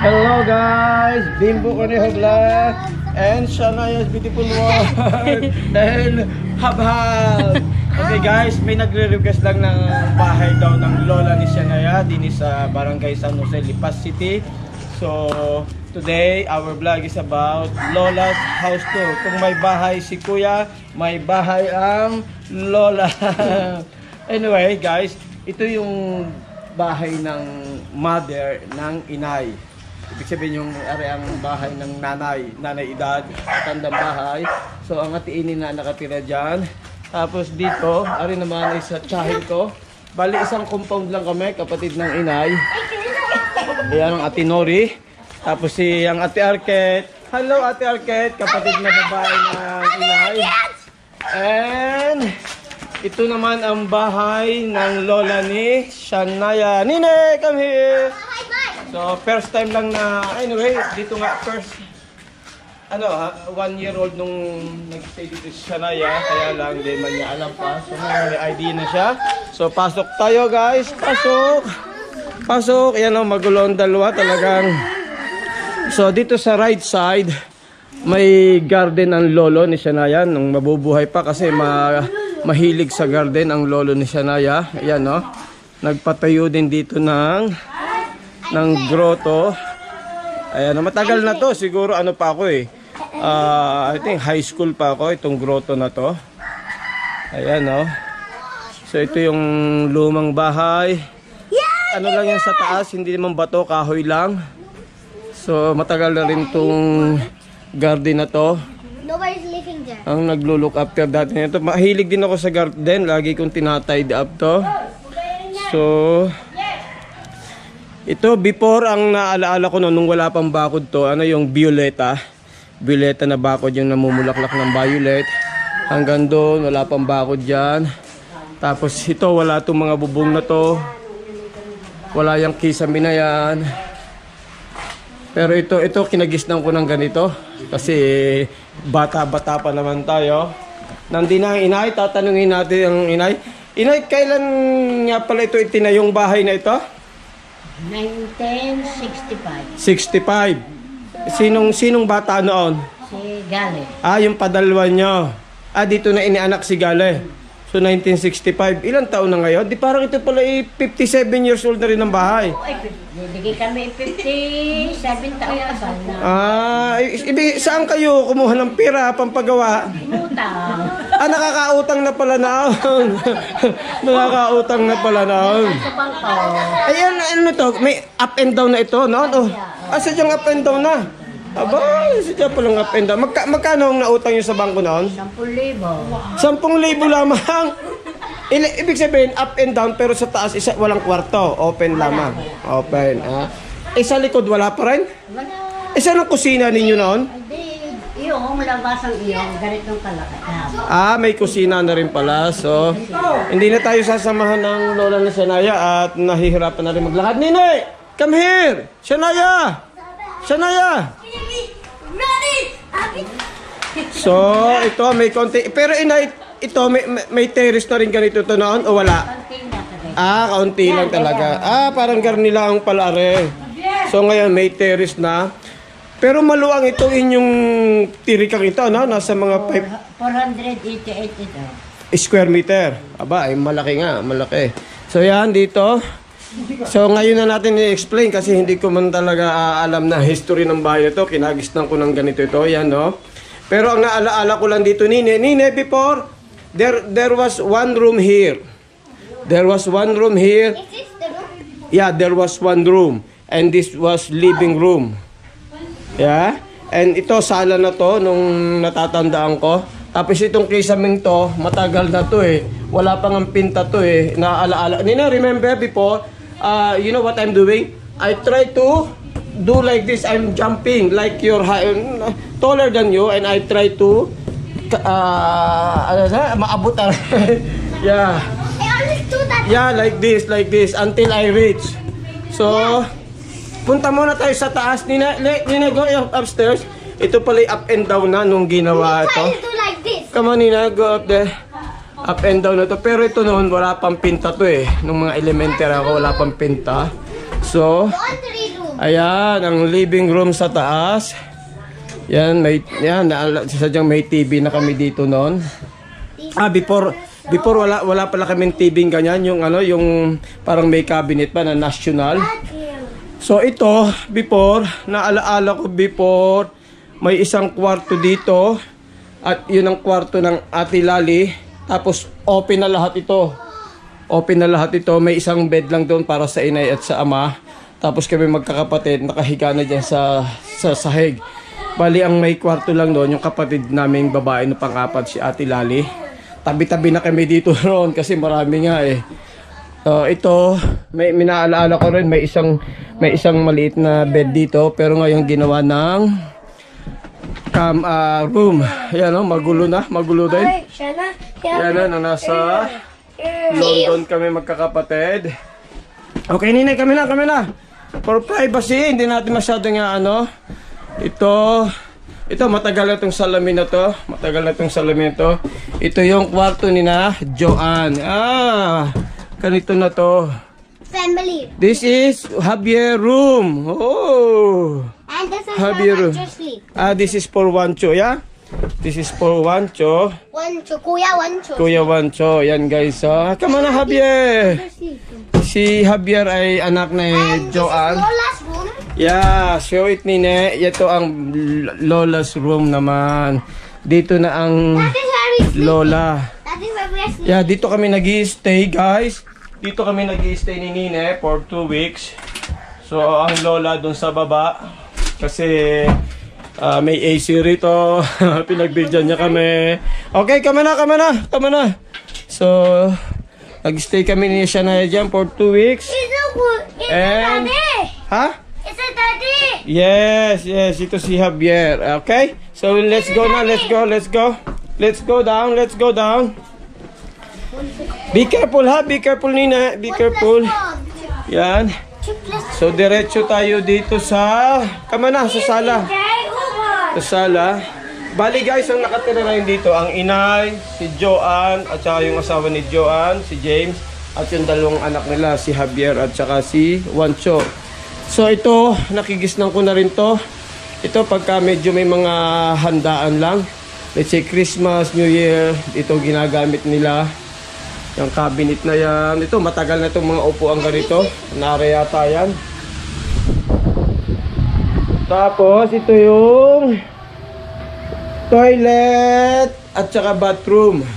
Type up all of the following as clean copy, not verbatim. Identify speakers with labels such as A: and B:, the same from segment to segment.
A: Hello guys, Bimbo Conejo Vlog and Shanaya's beautiful world and Habhab. Okay guys, may nagre-request lang ng bahay daw ng lola ni Shanaya din sa Barangay San Jose, Lipas City. So today our vlog is about Lola's house tour. Kung may bahay si Kuya, may bahay ang Lola. Anyway guys, ito yung bahay ng mother ng inay. Ibig sabihin yung areang bahay ng nanay edad, tandang bahay. So ang atiin na nakatira dyan. Tapos dito, ari naman ay sa tsahin ko. Bali isang compound lang kami, kapatid ng inay. Ayan ang ate Nori. Tapos si ang ate Arket. Hello ate Arket, kapatid na babae ng inay. And ito naman ang bahay ng lola ni Shanaya. Nine, come here! So, first time lang na, anyway, dito nga, first, 1 year old nung nag-stay dito si Shanaya, kaya lang, hindi man niya alam pa. So, may ID na siya. So, pasok tayo, guys. Pasok! Pasok! Ayan o, magulo ang dalawa talagang. So, dito sa right side, may garden ang lolo ni Shanaya nung mabubuhay pa kasi mahilig sa garden ang lolo ni Shanaya. Ayan o. Nagpatayo din dito ng grotto. Ayan, matagal na to. Siguro ano pa ako eh. I think high school pa ako itong grotto na to. Ayan o. So ito yung lumang bahay. Ano lang yan sa taas, hindi naman bato, kahoy lang. So matagal na rin itong garden na to.
B: Nobody's living there.
A: Ang naglo-look after dati nito. Mahilig din ako sa garden. Lagi kong tinatide up to. So ito, before, ang naalaala ko nung wala pang bakod to, yung violeta. Violeta na bakod yung namumulaklak ng violet. Hanggang doon, wala pang bakod dyan. Tapos ito, wala itong mga bubong na to. Wala yung kisame na yan. Pero ito, kinagisnan ko ng ganito. Kasi bata-bata pa naman tayo. Nandun na ang inay, tatanungin natin ang inay. Inay, kailan nga pala ito itinayong bahay na ito?
B: 1965.
A: 65. Sinong bata noon?
B: Si Gale.
A: Yung padalwa nyo. Dito na inianak si Gale. So 1965. Ilang taon na ngayon? Di parang ito pala 57 years old na rin ang bahay.
B: Bigay kami 57 taon na.
A: Saan kayo kumuha ng pera pampagawa?
B: Utang.
A: Nakakautang na pala noon. Nakakautang na pala noon.
B: Sa bangko.
A: Ayan, ano to? May up and down na ito, no? Sadyang up and down na. Aba, sadyang palang up and down. Magkano ang nautang nyo sa bangko noon?
B: 10,000.
A: 10,000 lamang. Ibig sabihin, up and down, pero sa taas, walang kwarto. Open lamang. Open. Sa likod, wala pa rin?
B: Wala.
A: Saan ang kusina ninyo noon?
B: Yung labasang iyong ganitong kalaki.
A: May kusina na rin pala. So, hindi na tayo sasamahan ng lola na Shanaya at nahihirapan na rin maglakad. Nine, come here! Shanaya! Shanaya! So, ito may konti. Pero inay, ito may terrace na rin ganito to noon o wala? Kaunti lang talaga. Parang garnila ang palare. So, ngayon may terrace na. Pero maluwang ito inyong tirikang ito, no? Nasa mga
B: 488 ito.
A: Square meter. Ay malaki nga, malaki. So, yan dito. So ngayon na natin i-explain kasi hindi ko man talaga alam na history ng bahay nito. Kinagisnan ko ng ganito ito. Yan, no? Pero ang naalaala ko lang dito, Nine, before, there was one room here. There was one room here.
B: Is this the room?
A: Yeah, there was one room. And this was living room. Yeah? And ito, sala na to nung natatandaan ko. Tapos itong kisaming to, matagal na to eh. Wala pang ang pinta to eh. Naalaala. Nina, remember before, you know what I'm doing? I try to do like this. I'm jumping like you're taller than you, and I try to maabot. Yeah.
B: I always do that.
A: Yeah, like this until I reach. So, punta muna tayo sa taas. Nina, go upstairs. Ito pala up and down na nung ginawa ito.
B: Try to do like this.
A: Come on, Nina, go up there. Up and down na to. Pero ito noon, wala pang pinta to eh. Nung mga elementary ako, wala pang pinta. So,
B: Laundry room.
A: Ayan, ang living room sa taas. Yan, sadyang may TV na kami dito noon. Before wala pala kaming TV ganyan, yung yung parang may cabinet pa na national. So ito, before, naalaala ko before, may isang kwarto dito at yun ang kwarto ng Ate Lali. Tapos open na lahat ito. Open na lahat ito, may isang bed lang doon para sa inay at sa ama. Tapos kami magkakapatid, nakahiga na dyan sa sahig. Bali ang may kwarto lang doon, yung kapatid naming babae na pang-apat si Ate Lali. Tabi-tabi na kami dito noon kasi marami nga eh. Ito, may naalaala ko rin, may isang maliit na bed dito, pero ngayon ginawa ng room. Ayan magulo din. Yan nasa London kami magkakapatid. Okay, Ninay, kami na. For privacy, hindi natin masyadong Ito, matagal na itong salamin na to. Ito yung kwarto ni na Joanne. Ganito na to.
C: Family.
A: This is Javier room. Oh.
C: And this is
A: Javier
C: for
A: room.
C: sleep.
A: This is for Wancho, yeah? This is for Wancho. Kuya Wancho. Yan guys. Come on na, Javier. Si Javier ay anak ni Joanne.
C: Lola's room.
A: Yeah, show it Nine. Ito ang Lola's room naman. Dito na ang
C: That is where we sleep.
A: Lola.
C: That is where we are sleeping.
A: Yeah, dito kami nag-i-stay guys. Dito kami nag-i-stay ni Nine for 2 weeks. So, ang Lola dun sa baba. Kasi may AC rito. Pinagbigyan niya kami. Okay, kama na. So, nag-stay kami ni Shania dyan for 2 weeks.
C: It's so good. It's
A: And-
C: a daddy.
A: Ha?
C: It's a daddy.
A: Yes, ito si Javier. Okay? So, let's go na. Let's go. Let's go down. Be careful ha. Be careful, Nina. Be careful. Yan. So, diretso tayo dito sa... Kama na, sa sala. Sa sala. Bali guys, ang nakatira na dito, ang inay, si Joanne, at saka yung asawa ni Joanne, si James, at yung dalawang anak nila, si Javier at saka si Wancho. So ito, nakigisnan ko na rin to. Ito pagka medyo may mga handaan lang. Let's say Christmas, New Year, ito ginagamit nila. Yung cabinet na yan. Ito, matagal na itong mga upuan ganito. Nare yata yan. Tapos, ito yung toilet at saka bathroom.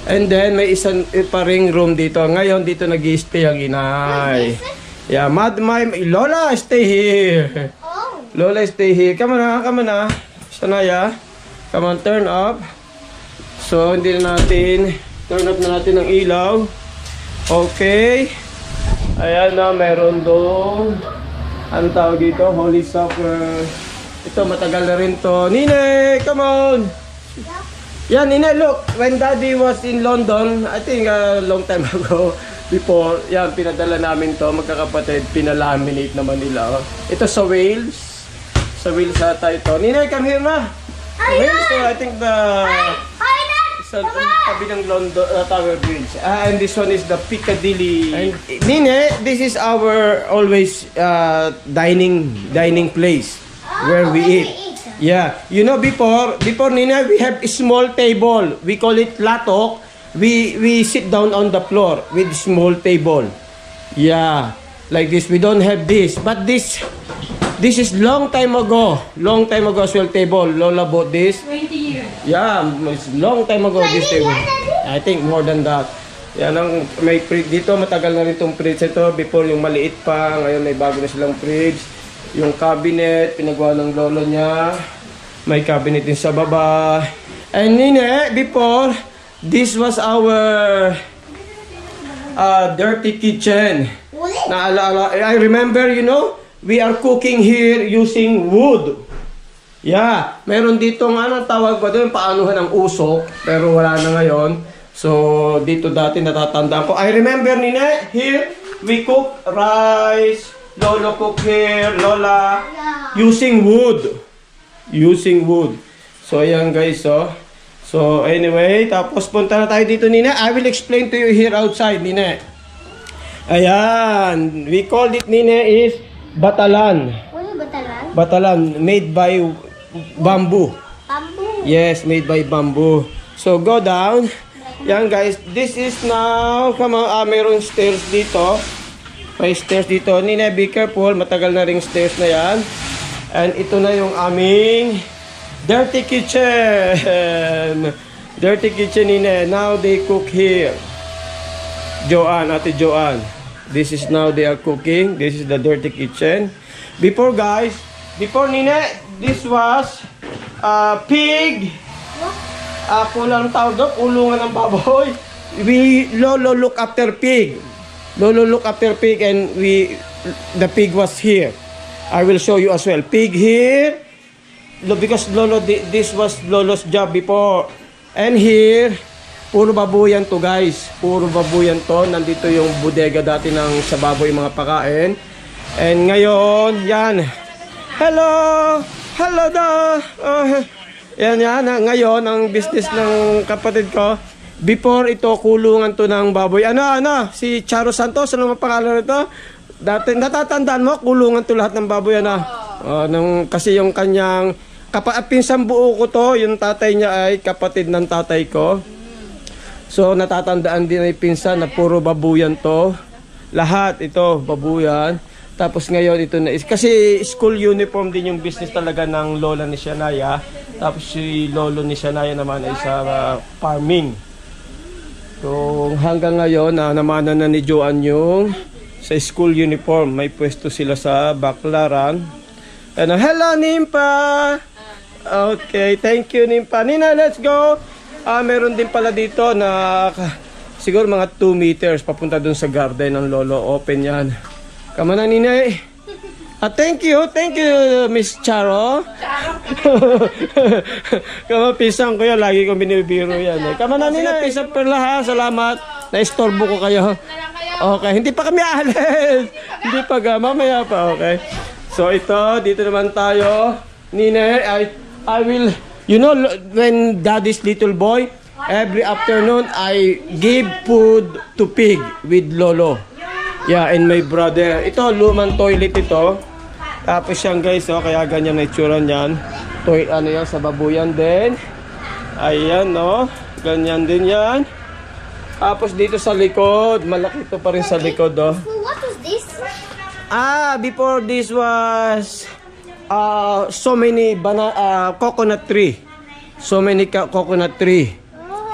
A: And then, may isang pa ring room dito. Ngayon, dito nag-i-stay ang inay. Yeah, Lola, stay here.
C: Oh.
A: Lola, stay here. Come on na. Sanaya. Come on, turn up. So, hindi na natin, turn up na natin ang ilaw. Okay. Ayan na, meron doon. Ano tawag dito? Holy Supper. Ito, matagal na rin to. Nine, come on! Yan, Nine, look. When Daddy was in London, I think a long time ago, before, yan, pinadala namin to, magkakapatid, pinalaminate naman nila. Ito sa Wales. Sa Wales ata ito. Nine, come here na. Wales, so I think the... Sa tabi ng London Tower Bridge. And this one is the Piccadilly. And Nine, this is our always dining place where we eat. Yeah, you know before Nina, we have a small table. We call it latok. We sit down on the floor with small table. Yeah, like this. We don't have this, but this is long time ago as well table. Lola bought this.
D: 20 years.
A: Yeah, it's long time ago this table. I think more than that. Yan ang may fridge dito, matagal na rin tong fridge ito. Before yung maliit pa, ngayon may bago na silang fridge. Yung cabinet, pinagawa ng lolo niya. May cabinet din sa baba. And Nine, before, this was our dirty kitchen. I remember, we are cooking here using wood. Yeah, meron ditong tawag ba doon, paanuhan ng usok, pero wala na ngayon. So, dito dati natatandaan ko. I remember, Nine, here, we cook rice. Lolo cook here, Lola, using wood. So, ayan guys, So, anyway, tapos punta na tayo dito, Nina. I will explain to you here outside, Nina. Ayan, we called it, Nina, is Batalan.
C: What is batalan?
A: Batalan, made by bamboo.
C: Bamboo.
A: Yes, made by bamboo. So, go down. Yan guys, this is now, mayroong stairs dito. May stairs dito. Nina, be careful. Matagal na ring stairs na yan. And ito na yung aming dirty kitchen. Dirty kitchen, Nina. Now they cook here. Joanne, Ate Joanne. This is now they are cooking. This is the dirty kitchen. Before guys, before Nina, this was pig. Kulang tawag doon, kulungan ng baboy. Lolo look after pig. Lolo look after pig and the pig was here. I will show you as well. Pig here. Because Lolo, this was Lolo's job before. And here, puro babuyan to guys. Puro babuyan to. Nandito yung bodega dati ng sa baboy mga pakain. And ngayon, yan. Hello! Hello da! Yan. Ngayon, ang business ng kapatid ko. Before ito, kulungan to ng baboy. Si Charo Santos, ano ang pangalan nito? Dati, natatandaan mo, kulungan to lahat ng baboy, kasi yung kanyang, pinsang buo ko to, yung tatay niya ay kapatid ng tatay ko. So, natatandaan din ay pinsan na puro babuyan to. Lahat ito, babuyan. Tapos ngayon, ito na, kasi school uniform din yung business talaga ng lola ni Shania. Tapos si lolo ni Shania naman ay sa farming. So, hanggang ngayon, namanan na ni Joanne yung sa school uniform. May pwesto sila sa Baclaran. And hello, Nimpa! Okay, thank you, Nimpa. Nina, let's go! Meron din pala dito na siguro mga 2 meters papunta dun sa garden ng lolo. Open yan. Come on na, Nina. Thank you, Miss Charo. Kama pisang ko yan, lagi kong binibiro yan. Kama na nila, pisang perla ha, salamat. Na-istorbo ko kayo. Okay, hindi pa kami alis. Hindi pa mamaya pa, okay. So ito, dito naman tayo. Nina, I will, when daddy's little boy, every afternoon, I give food to pig with Lolo. Yeah, and my brother. Ito, lumang toilet ito. Tapos yan guys, kaya ganyan na itsura niyan. Yan, sa babuyan din. Ayan, ganyan din yan. Tapos dito sa likod, malaki ito pa rin sa likod,
C: What was this?
A: Before this was so many coconut tree. So many coconut tree.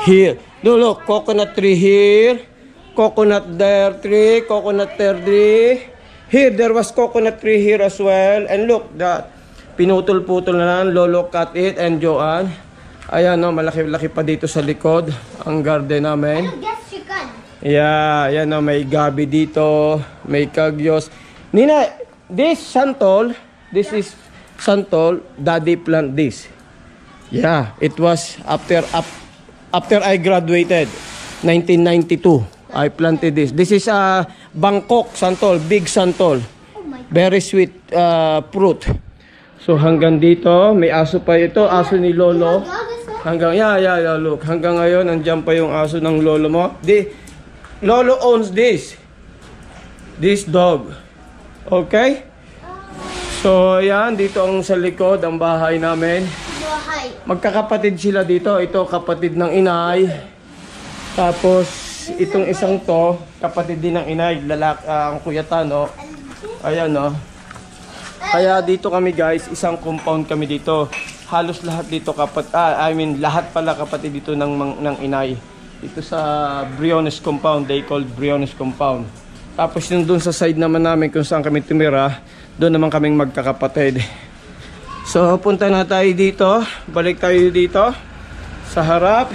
A: Here. Look, coconut tree here. Coconut there tree, coconut there tree. Here, there was coconut tree here as well. And look, that pinutol-putol na lang. Lolo cut it and Joanne. Ayan, malaki-laki pa dito sa likod. Ang garden namin.
C: Yes, chicken.
A: Yeah, ayan, may gabi dito. May kagyos. Nina, this santol, this is santol. Daddy plant this. Yeah, it was after I graduated, 1992. I planted this. This is Bangkok santol, big santol. Very sweet fruit. So hanggang dito, may aso pa ito, aso ni Lolo. Hanggang look, hanggang ngayon nandiyan pa yung aso ng Lolo mo. Lolo owns this dog. Okay? So ayan, dito ang sa likod ang bahay namin. Magkakapatid sila dito. Ito kapatid ng inay. Tapos itong isang to, kapatid din ng inay, ang kuyatan, Ayan, Kaya dito kami guys, isang compound kami dito. Halos lahat dito lahat pala kapatid dito ng inay. Dito sa Briones compound, they called Briones compound. Tapos yung dun sa side naman namin kung saan kami tumira, doon naman kaming magkakapatid. So punta na tayo dito, balik tayo dito sa harap.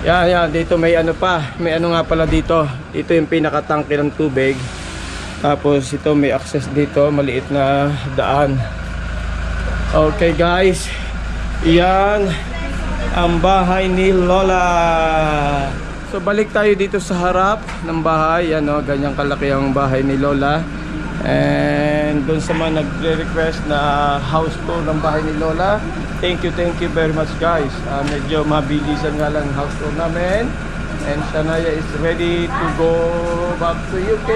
A: Yan, dito may may nga pala dito. Ito yung pinakatangke ng tubig. Tapos ito may access dito, maliit na daan. Okay guys, yan ang bahay ni Lola. So balik tayo dito sa harap ng bahay. Yan, ganyang kalaki ang bahay ni Lola. And doon sa mga nagre-request na house tour ng bahay ni Lola, thank you very much guys. Medyo mabilisan nga lang house tour namin. And Shania is ready to go back to UK.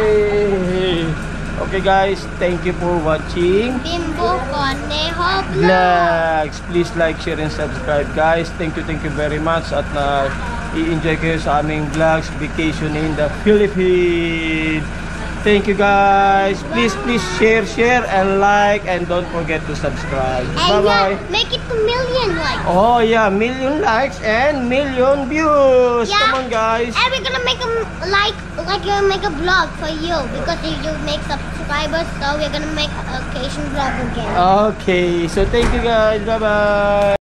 A: Okay guys, thank you for watching
C: Bimbo Conejo Vlog.
A: vlogs. Please like, share, and subscribe guys. Thank you very much. At i-enjoy kayo sa aming vlogs, vacation in the Philippines. Thank you guys. Please share and like, and don't forget to subscribe.
C: And
A: Bye-bye.
C: yeah, make it 2 million likes.
A: Oh yeah, million likes and million views.
C: Yeah.
A: Come on guys.
C: And we're gonna make a make a vlog for you because you make subscribers. So we're gonna make a vacation vlog again.
A: Okay, so thank you guys. Bye-bye.